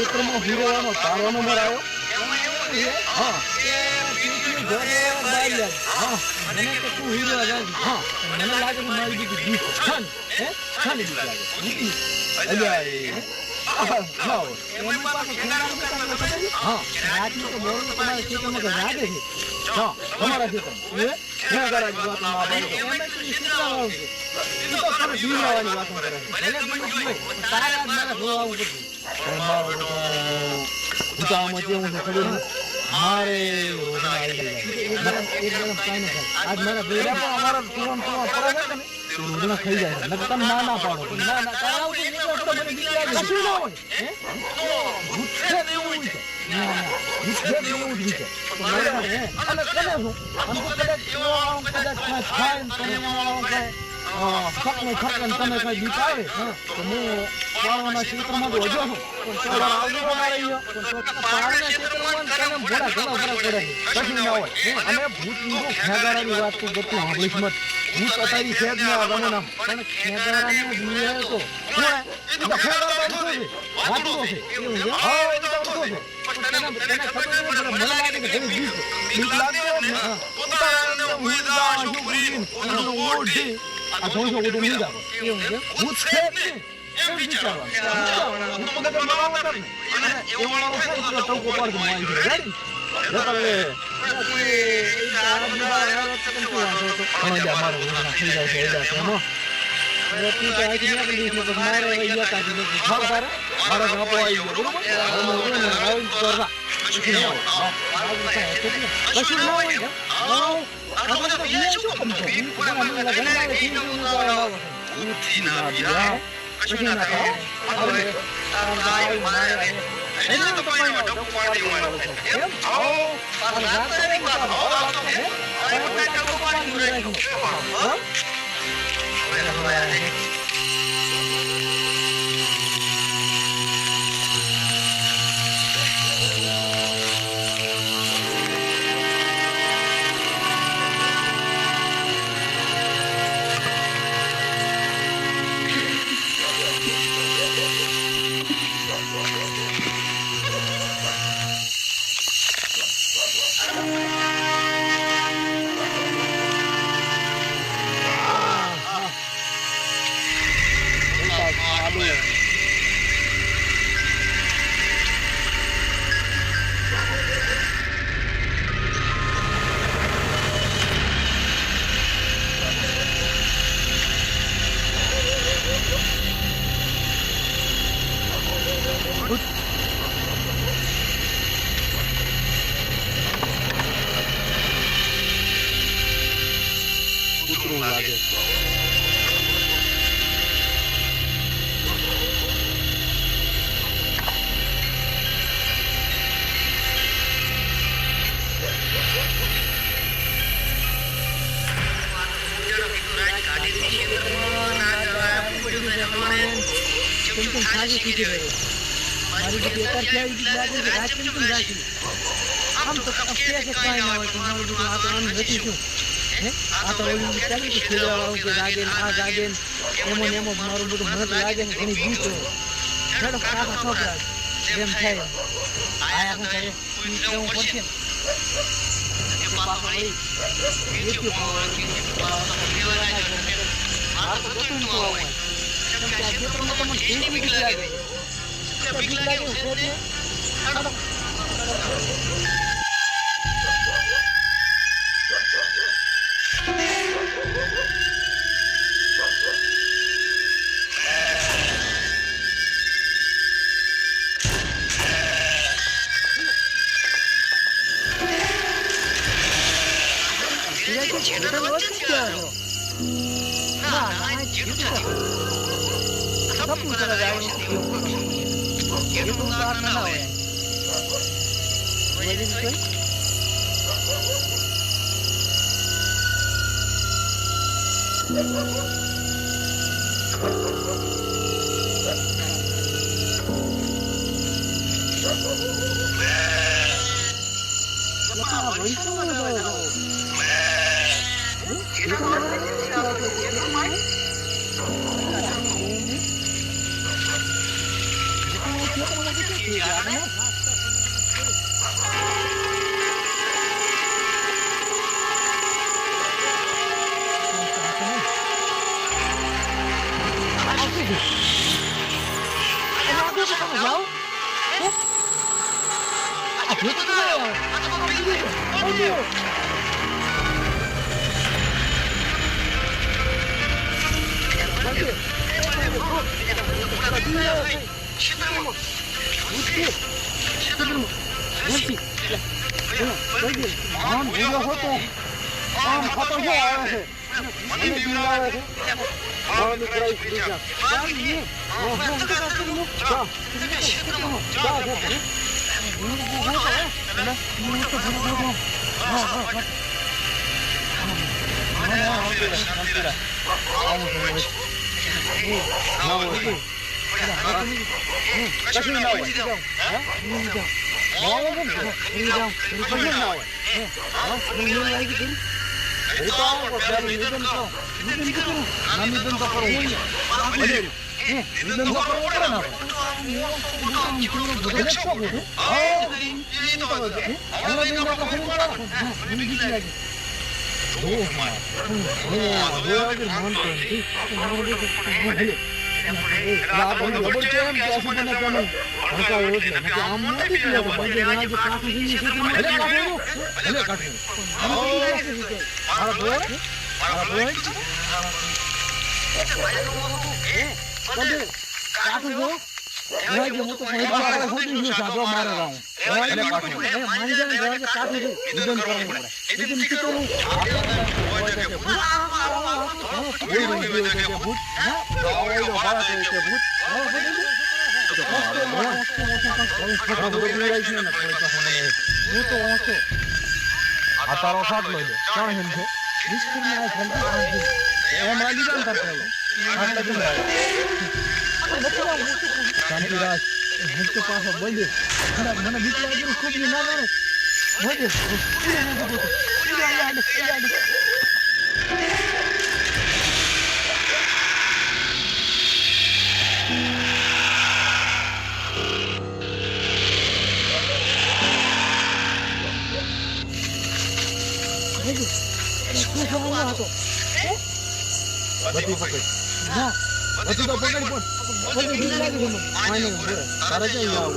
ક્ષેત્રમાં હીરાનો તારો નંબર આવ્યો. હા મને તો તું હીરો રાજી. હા મને લાગે કે મારી દીકરી દીક છાન હે છાન દીક લાગે. લાવો એની પાસે હા રાતનું તો બોલ તમારા ક્ષેત્રમાં તો રાગે છે. હા તમારા ક્ષેત્રમાં એ ક્યાં કરાય વાત ના પાડો એમ તો ક્ષેત્રમાં છે. ઈ તો તમે જીવવાની વાત કરે છે. ભલે તમે જીવે તારા મારા જોવાનું બધું મારો ઉતામાં કેવું છે ખબર છે મારે રોજના આવી જાય એકદમ કાઈ ન થાય. આજ મારા બેડા પણ અમારા તુરંત પડે છે ને રોજના ખાઈ જાય છે. તમે ના ના પાડો ના ના કરાવ તો નીકળો તો મને બીક લાગે કશું ના હોય હે ગુસ્સે દેવું છે ના ના ગુસ્સે દેવું જ છે મારે હે અને કરે છું અન તો કદાચ ખાય તમે ખકને તમે કઈ બીક આવે તો હું પાવાના ક્ષેત્રમાં તો હજો છું પણ આવજો મારે અહીંયા પાવાના ક્ષેત્રમાં તમે ભોળા ઘણા ફરક પડે કશું ના હોય અને ભૂતની ખેગારાની વાત તો બધી સાંભળીશ મત ભૂત અતારી છે જ ના રમણામ પણ ખેગારાને દીએ તો કોણ તો ખેગારા તો છે વાતો છે એવું છે હા એ તો છે પણ તને ખબર નથી મને લાગે કે ઘણી બીક લાગે ઉતારાને ઉઈદા શું કરી ઓડી આ જોજો ઓડી નહીં જાવ એવું છે ભૂત છે ને એમ વિચારવાનું હું તો મનાવતા ને અને એવું ન થાય તો ટોકો પાડ દઉં આવી રેડી જતલે એ આરામ મારો થઈ જાય છે એડા છે નો રોટી તો આખી ના કરી દીધી તો મારે અહીંયા કાઢી દીધી ખાવ તારે મારા ગાપો આવી ગયો બરોબર હું આવું કરવા કશું ના હોય આ તો બીજા શું કમ છે મને ઘણા આવે છે ઉઠી ના બીરા કશું ના ખાઓ હવે આ મારે એના તો કોઈ નો ડોક પાડી દેવાનો છે એમ આવો આ રાત તો એક વાર આવો તો હે આ મોટા ડોક પાડી દેવાનો હા હવે મારી દીકરી અત્યારે લાગે છે રાત કેમ રાખી આમ તો અફસોસ કાઈ ના હોય તો મારું દીકરું આ તો આમ નથી શું હે આ તો એવું ચાલે કે ખેડવાળું કે લાગે આ જાગે એમો મારું બધું મને લાગે છે ઘણી બીક છે છેડો કાકા છોકરા એમ થાય આયા હું કરે હું પડશે એ પાછો ભાઈ બીજું પાવર કે પાવર આ તો બધું તો આવે કેમ કે આ ખેતરમાં તમને ઘણી બીક લાગે બીક લાગે છે ને છે આપણે જાઓ આ ભૂત તો તારો સાથ લઈ લે કોણ હિમ છે નિષ્ક્રિય આ ફંટી એમ રાજી કામ કરતો શાંતિરાજ હું તો પાછો બોલ્યો મને બીક લાગી ખૂબ ના મારો બોલ્યો બધી પકડ ના બધી તો પકડ પણ બધી બીક લાગી મને આને તારે ક્યાં આવું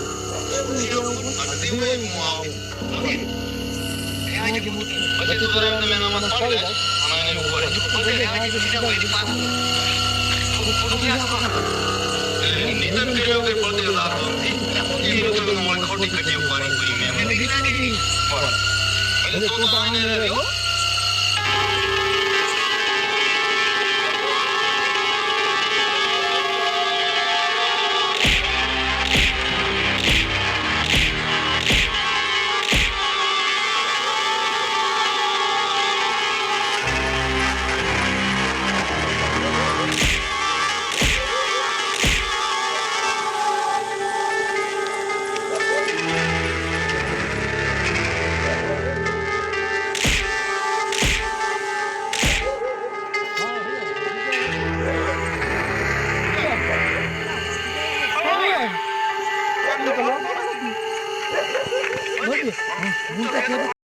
બધી તો તમે નામ સારી જાય આને ઉપર નિતન કર્યો કે પોતે દાતો એ લોકો મને ખોટી કટી પાણી કરી મેં મને બીક લાગી પણ તો તો આને રહ્યો